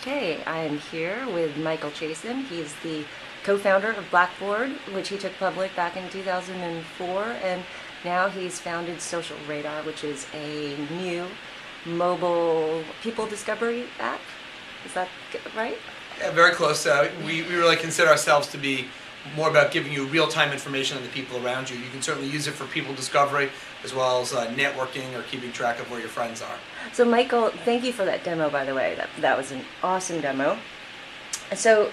Okay, I am here with Michael Chasen. He's the co-founder of Blackboard, which he took public back in 2004, and now he's founded SocialRadar, which is a new mobile people discovery app. Is that right? Yeah, very close. We really consider ourselves to be more about giving you real-time information on the people around you. You can certainly use it for people discovery as well as networking or keeping track of where your friends are. So Michael, thank you for that demo, by the way. That was an awesome demo. So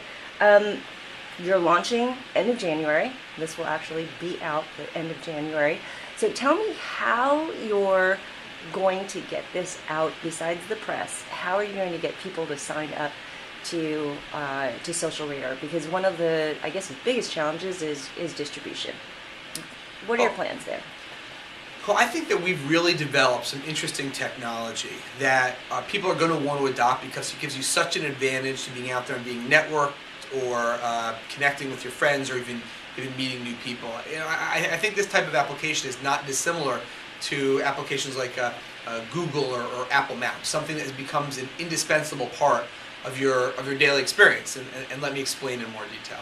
you're launching end of January. This will actually be out the end of January. So tell me how you're going to get this out besides the press. How are you going to get people to sign up to SocialRadar? Because one of the, I guess, biggest challenges is distribution. What are your plans there? Well, I think that we've really developed some interesting technology that people are going to want to adopt because it gives you such an advantage to being out there and being networked or connecting with your friends or even meeting new people. You know, I think this type of application is not dissimilar to applications like Google or Apple Maps, something that becomes an indispensable part of your daily experience. And let me explain in more detail.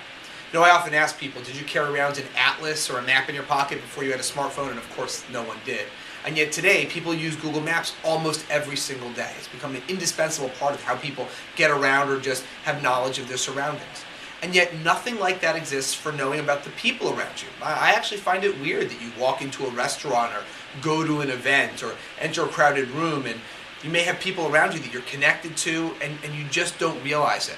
You know, I often ask people, did you carry around an atlas or a map in your pocket before you had a smartphone? And of course, no one did. And yet today, people use Google Maps almost every single day. It's become an indispensable part of how people get around or just have knowledge of their surroundings. And yet nothing like that exists for knowing about the people around you. I actually find it weird that you walk into a restaurant or go to an event or enter a crowded room and you may have people around you that you're connected to and you just don't realize it.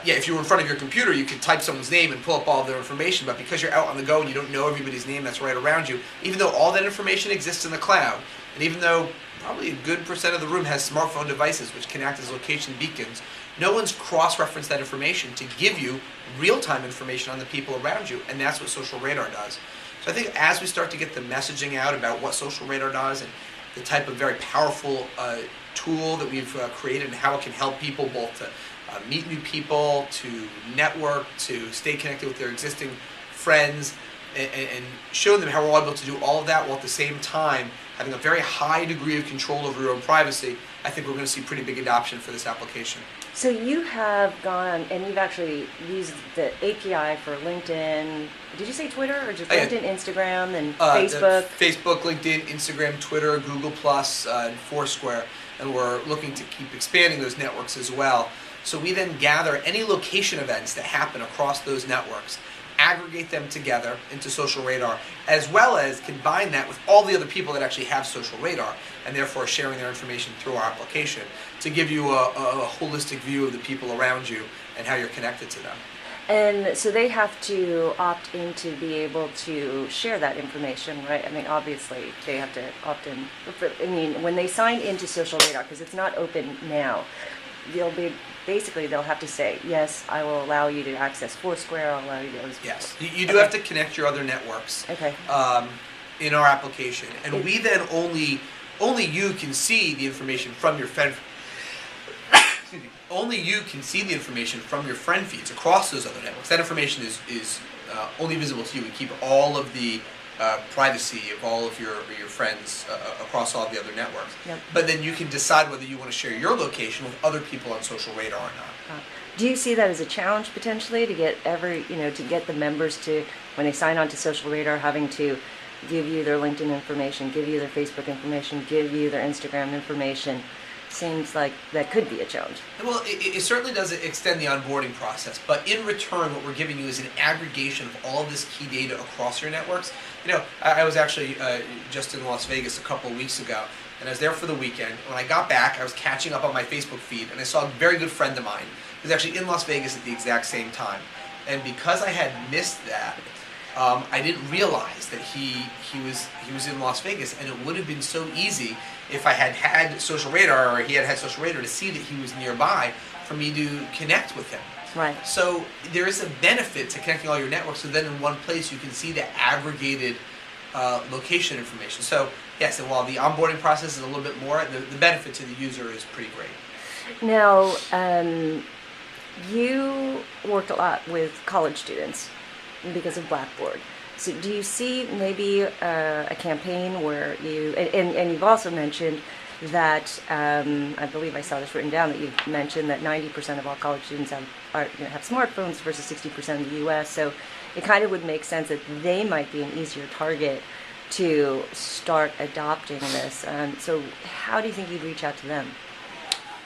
Yeah, if you were in front of your computer, you could type someone's name and pull up all their information, but because you're out on the go and you don't know everybody's name that's right around you, even though all that information exists in the cloud, and even though probably a good percent of the room has smartphone devices which can act as location beacons, no one's cross-referenced that information to give you real-time information on the people around you, and that's what SocialRadar does. So I think as we start to get the messaging out about what SocialRadar does and the type of very powerful tool that we've created and how it can help people both to meet new people, to network, to stay connected with their existing friends, and show them how we're able to do all of that while at the same time having a very high degree of control over your own privacy. I think we're going to see pretty big adoption for this application. So you have gone and you've actually used the API for LinkedIn. Did you say Twitter or just LinkedIn, Instagram, and Facebook? Facebook, LinkedIn, Instagram, Twitter, Google+, and Foursquare. And we're looking to keep expanding those networks as well. So we then gather any location events that happen across those networks, aggregate them together into SocialRadar, as well as combine that with all the other people that actually have SocialRadar, and therefore sharing their information through our application to give you a holistic view of the people around you and how you're connected to them. And so they have to opt in to be able to share that information, right? I mean, obviously, they have to opt in. I mean, when they sign into SocialRadar, because it's not open now, they'll have to say, yes, I will allow you to access Foursquare, I'll allow you to... Yes, you do have to connect your other networks in our application. And we then only you can see the information from your friend... Only you can see the information from your friend feeds across those other networks. That information is only visible to you. We keep all of the privacy of all of your friends across all the other networks. Yep. But then you can decide whether you want to share your location with other people on SocialRadar or not. Do you see that as a challenge potentially to get to get the members to, when they sign on to SocialRadar, having to give you their LinkedIn information, give you their Facebook information, give you their Instagram information? Seems like that could be a challenge. Well, it certainly does extend the onboarding process, but in return, what we're giving you is an aggregation of all of this key data across your networks. You know, I was actually just in Las Vegas a couple of weeks ago, and I was there for the weekend. When I got back, I was catching up on my Facebook feed, and I saw a very good friend of mine who was actually in Las Vegas at the exact same time. And because I had missed that, I didn't realize that he was in Las Vegas, and it would have been so easy if I had SocialRadar or he had SocialRadar to see that he was nearby for me to connect with him. Right. So there is a benefit to connecting all your networks, so then in one place you can see the aggregated location information. So yes, and while the onboarding process is a little bit more, the benefit to the user is pretty great. Now, you worked a lot with college students because of Blackboard. So do you see maybe a campaign where you, and you've also mentioned that I believe I saw this written down, that you mentioned that 90% of all college students have smartphones versus 60% in the U.S. So it kind of would make sense that they might be an easier target to start adopting this. So how do you think you'd reach out to them?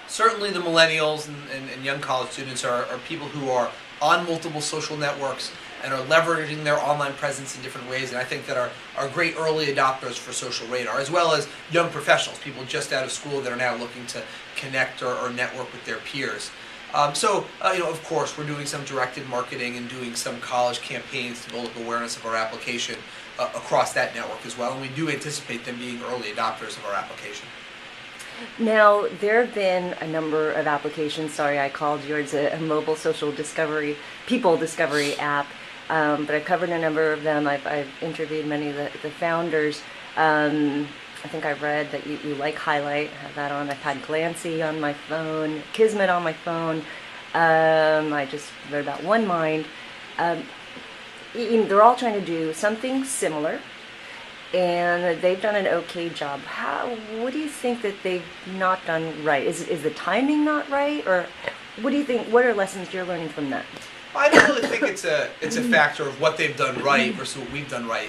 Certainly the millennials and young college students are people who are on multiple social networks and are leveraging their online presence in different ways, and I think that are great early adopters for SocialRadar, as well as young professionals, people just out of school that are now looking to connect or network with their peers. Of course, we're doing some directed marketing and doing some college campaigns to build up awareness of our application across that network as well, and we do anticipate them being early adopters of our application. Now, there have been a number of applications. Sorry, I called yours a mobile social people discovery app, but I've covered a number of them. I've interviewed many of the founders. I think I read that you like Highlight. I have that on. I've had Glancy on my phone, Kismet on my phone. I just read about OneMind. They're all trying to do something similar, and they've done an okay job. What do you think that they've not done right? Is the timing not right, or what do you think? What are lessons you're learning from that? I don't really think it's a factor of what they've done right versus what we've done right.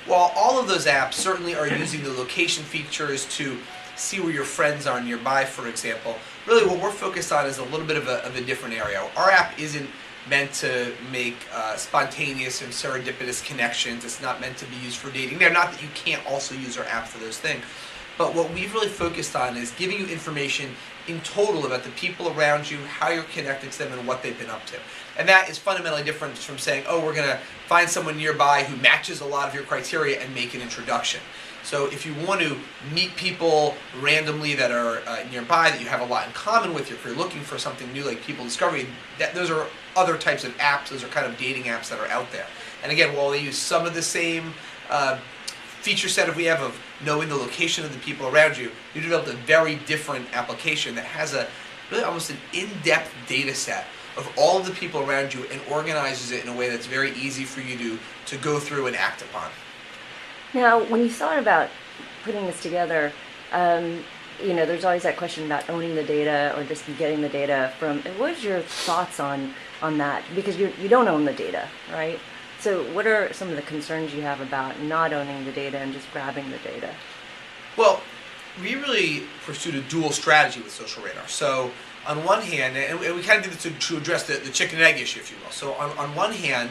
While all of those apps certainly are using the location features to see where your friends are nearby, for example, really what we're focused on is a little bit of a different area. Our app isn't meant to make spontaneous and serendipitous connections. It's not meant to be used for dating. Now, not that you can't also use our app for those things, but what we've really focused on is giving you information in total about the people around you, how you're connected to them, and what they've been up to. And that is fundamentally different from saying, oh, we're going to find someone nearby who matches a lot of your criteria and make an introduction. So if you want to meet people randomly that are nearby, that you have a lot in common with, if you're looking for something new like people discovery, those are other types of apps. Those are kind of dating apps that are out there. And again, while they use some of the same feature set that we have of knowing the location of the people around you, you developed a very different application that has really almost an in-depth data set of all of the people around you and organizes it in a way that's very easy for you to go through and act upon. Now, when you thought about putting this together, there's always that question about owning the data or just getting the data from. What are your thoughts on that? Because you don't own the data, right? So what are some of the concerns you have about not owning the data and just grabbing the data? Well, we really pursued a dual strategy with SocialRadar. So on one hand, and we kind of did this to address the chicken and egg issue, if you will. So on one hand,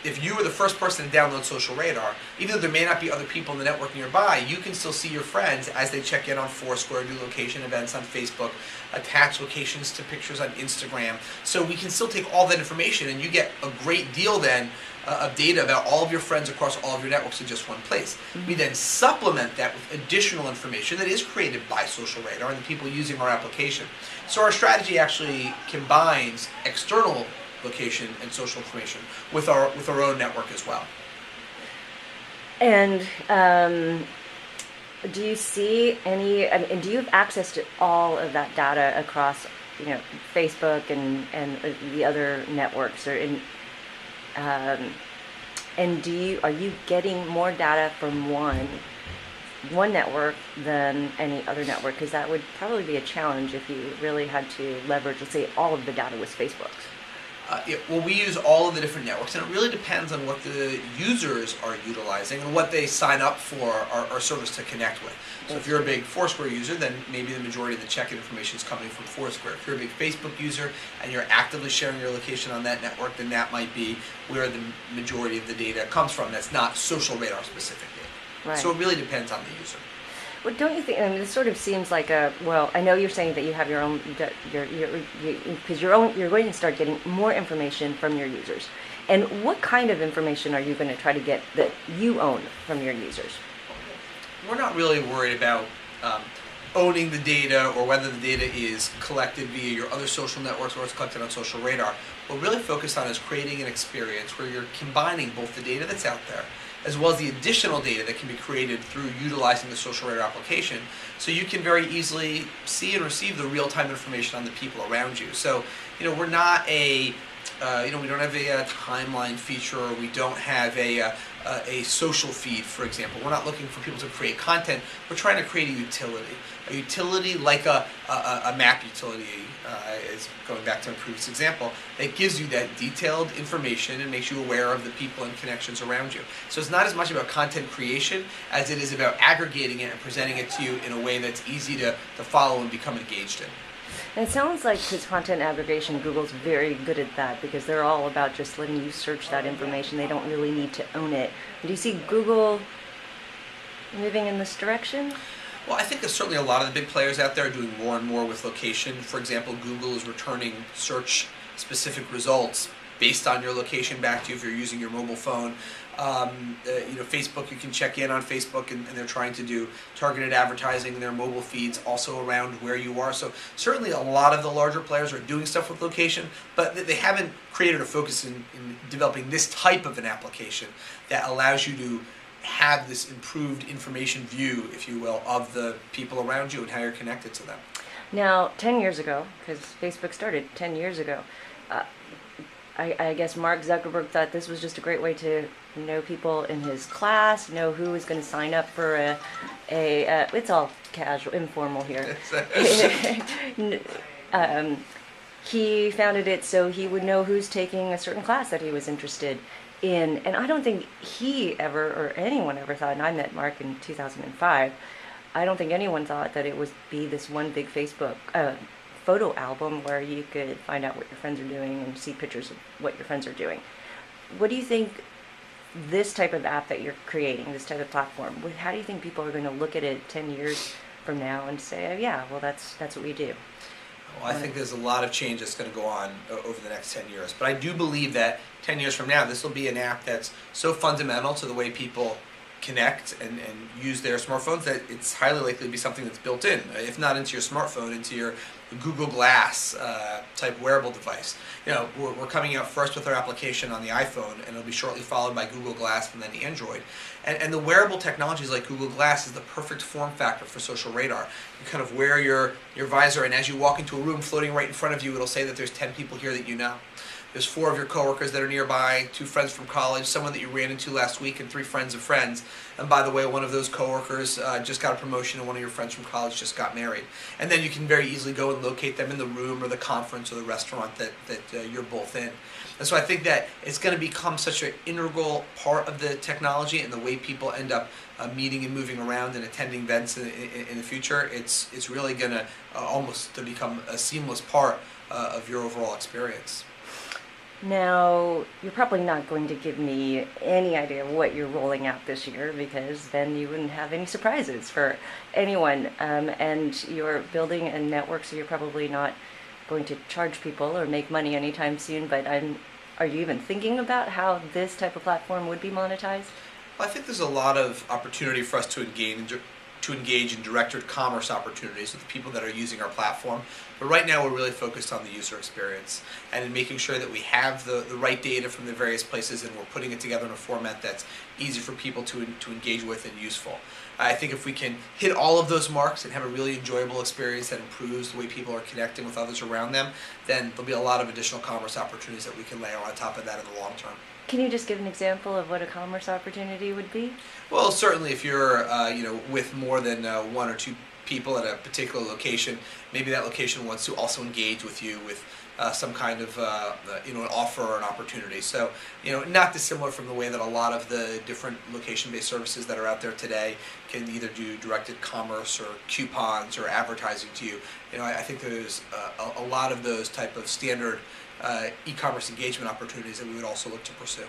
if you were the first person to download SocialRadar, even though there may not be other people in the network nearby, you can still see your friends as they check in on Foursquare, do location events on Facebook, attach locations to pictures on Instagram. So we can still take all that information, and you get a great deal then of data about all of your friends across all of your networks in just one place. Mm-hmm. We then supplement that with additional information that is created by SocialRadar and the people using our application. So our strategy actually combines external location and social information with our own network as well. And do you see any? And do you have access to all of that data across, Facebook and the other networks, and are you getting more data from one network than any other network? Because that would probably be a challenge if you really had to leverage, let's say, all of the data was Facebook's. Well, we use all of the different networks, and it really depends on what the users are utilizing and what they sign up for our service to connect with. So if you're a big Foursquare user, then maybe the majority of the check-in information is coming from Foursquare. If you're a big Facebook user and you're actively sharing your location on that network, then that might be where the majority of the data comes from. That's not SocialRadar specific data. Right. So it really depends on the user. Well, don't you think? I mean, this sort of seems like I know you're saying that you have your own, because you're going to start getting more information from your users. And what kind of information are you going to try to get that you own from your users? We're not really worried about owning the data or whether the data is collected via your other social networks or it's collected on SocialRadar. What we're really focused on is creating an experience where you're combining both the data that's out there as well as the additional data that can be created through utilizing the SocialRadar application, so you can very easily see and receive the real-time information on the people around you. So, we're not a we don't have a timeline feature, or we don't have a social feed, for example. We're not looking for people to create content. We're trying to create a utility like a map utility, is going back to my previous example, that gives you that detailed information and makes you aware of the people and connections around you. So it's not as much about content creation as it is about aggregating it and presenting it to you in a way that's easy to follow and become engaged in. And it sounds like his content aggregation, Google's very good at that because they're all about just letting you search that information. They don't really need to own it. Do you see Google moving in this direction? Well, I think there's certainly a lot of the big players out there doing more and more with location. For example, Google is returning search-specific results based on your location back to you if you're using your mobile phone. Facebook, you can check in on Facebook, and they're trying to do targeted advertising in their mobile feeds also around where you are. So certainly a lot of the larger players are doing stuff with location, but they haven't created a focus in developing this type of an application that allows you to have this improved information view, if you will, of the people around you and how you're connected to them. Now, 10 years ago, because Facebook started 10 years ago, I guess Mark Zuckerberg thought this was just a great way to know people in his class, know who was going to sign up for it's all casual, informal here. He founded it so he would know who's taking a certain class that he was interested in. And I don't think he ever, or anyone ever thought, and I met Mark in 2005, I don't think anyone thought that it would be this one big Facebook photo album where you could find out what your friends are doing and see pictures of what your friends are doing. What do you think this type of app that you're creating, this type of platform, how do you think people are going to look at it 10 years from now and say, oh, yeah, well, that's what we do? Well, I think there's a lot of change that's going to go on over the next 10 years. But I do believe that 10 years from now, this will be an app that's so fundamental to the way people connect and use their smartphones that it's highly likely to be something that's built in, if not into your smartphone, into your Google Glass type wearable device. We're coming out first with our application on the iPhone, and it'll be shortly followed by Google Glass and then Android. And the wearable technologies like Google Glass is the perfect form factor for SocialRadar. You kind of wear your visor, and as you walk into a room floating right in front of you, it'll say that there's 10 people here that you know. There's 4 of your coworkers that are nearby, 2 friends from college, someone that you ran into last week, and 3 friends of friends. And by the way, one of those coworkers just got a promotion, and one of your friends from college just got married. And then you can very easily go and locate them in the room or the conference or the restaurant that you're both in. And so I think that it's going to become such an integral part of the technology and the way people end up meeting and moving around and attending events in the future. It's really going to almost to become a seamless part of your overall experience. Now, you're probably not going to give me any idea what you're rolling out this year because then you wouldn't have any surprises for anyone. And you're building a network, so you're probably not going to charge people or make money anytime soon. But are you even thinking about how this type of platform would be monetized? Well, I think there's a lot of opportunity for us to engage in direct commerce opportunities with the people that are using our platform. But right now we're really focused on the user experience and in making sure that we have the right data from the various places and we're putting it together in a format that's easy for people to engage with and useful. I think if we can hit all of those marks and have a really enjoyable experience that improves the way people are connecting with others around them, then there'll be a lot of additional commerce opportunities that we can layer on top of that in the long term. Can you just give an example of what a commerce opportunity would be? Well, certainly if you're with more than 1 or 2 people at a particular location, maybe that location wants to also engage with you with some kind of an offer or an opportunity. So not dissimilar from the way that a lot of the different location-based services that are out there today can either do directed commerce or coupons or advertising to you. I think there's a lot of those type of standard e-commerce engagement opportunities that we would also look to pursue.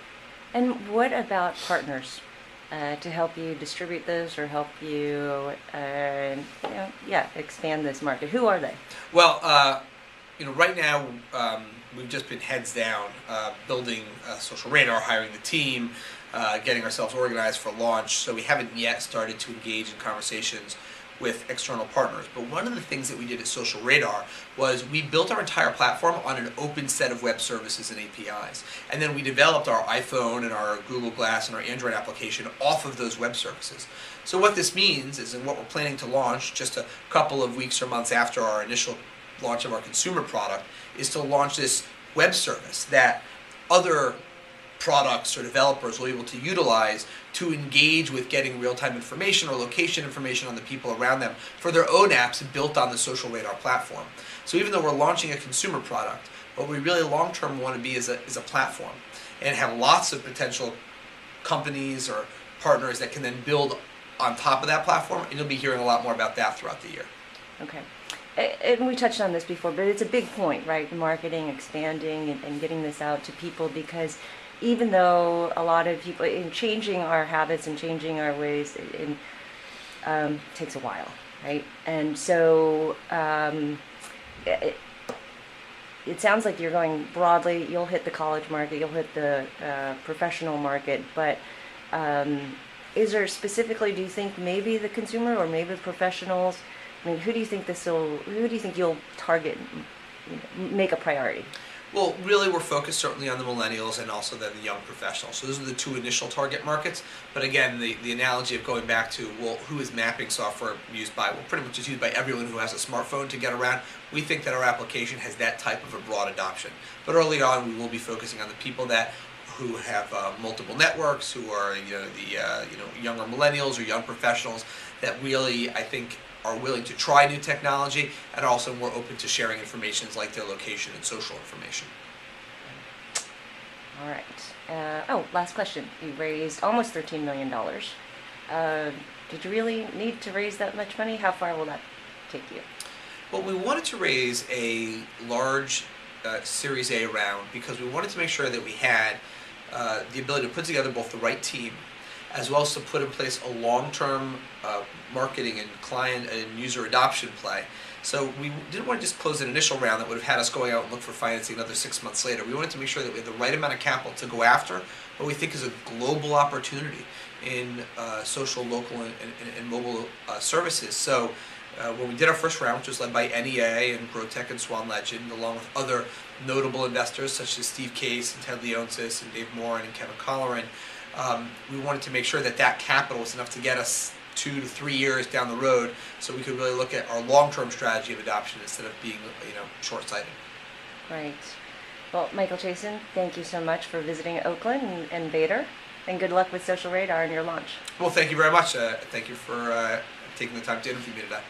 And what about partners to help you distribute this or help you, expand this market? Who are they? Well, right now we've just been heads down building SocialRadar, hiring the team, getting ourselves organized for launch. So we haven't yet started to engage in conversations with external partners. But one of the things that we did at SocialRadar was we built our entire platform on an open set of web services and APIs. And then we developed our iPhone and our Google Glass and our Android application off of those web services. So what this means is, and what we're planning to launch just a couple of weeks or months after our initial launch of our consumer product, is to launch this web service that other products or developers will be able to utilize to engage with getting real-time information or location information on the people around them for their own apps built on the SocialRadar platform. So even though we're launching a consumer product, what we really long-term want to be is a platform and have lots of potential companies or partners that can then build on top of that platform, and you'll be hearing a lot more about that throughout the year. Okay. And we touched on this before, but it's a big point, right? Marketing, expanding, and getting this out to people, because even though a lot of people, in changing our habits and changing our ways, takes a while, right? And so it sounds like you're going broadly. You'll hit the college market, you'll hit the professional market, but is there specifically, do you think maybe the consumer or maybe the professionals? I mean, who do you think you'll target, make a priority? Well, really, we're focused certainly on the millennials and also then the young professionals. So those are the two initial target markets. But again, the analogy of going back to, well, who is mapping software used by? Well, pretty much it's used by everyone who has a smartphone to get around. We think that our application has that type of a broad adoption. But early on, we will be focusing on the people who have multiple networks, who are the younger millennials or young professionals that really, I think, are willing to try new technology and also more open to sharing information like their location and social information. All right. Last question. You raised almost $13 million. Did you really need to raise that much money? How far will that take you? Well, we wanted to raise a large Series A round because we wanted to make sure that we had the ability to put together both the right team as well as to put in place a long-term marketing and client and user adoption play. So we didn't want to just close an initial round that would have had us going out and look for financing another 6 months later. We wanted to make sure that we had the right amount of capital to go after what we think is a global opportunity in social, local, and mobile services. So when we did our first round, which was led by NEA and GrowTech and Swan Legend, along with other notable investors such as Steve Case and Ted Leonsis and Dave Moran and Kevin Colleran, we wanted to make sure that that capital was enough to get us 2 to 3 years down the road, so we could really look at our long-term strategy of adoption instead of being, short-sighted. Right. Well, Michael Chasen, thank you so much for visiting Oakland and Vator, and good luck with SocialRadar and your launch. Well, thank you very much. Thank you for taking the time to interview me today.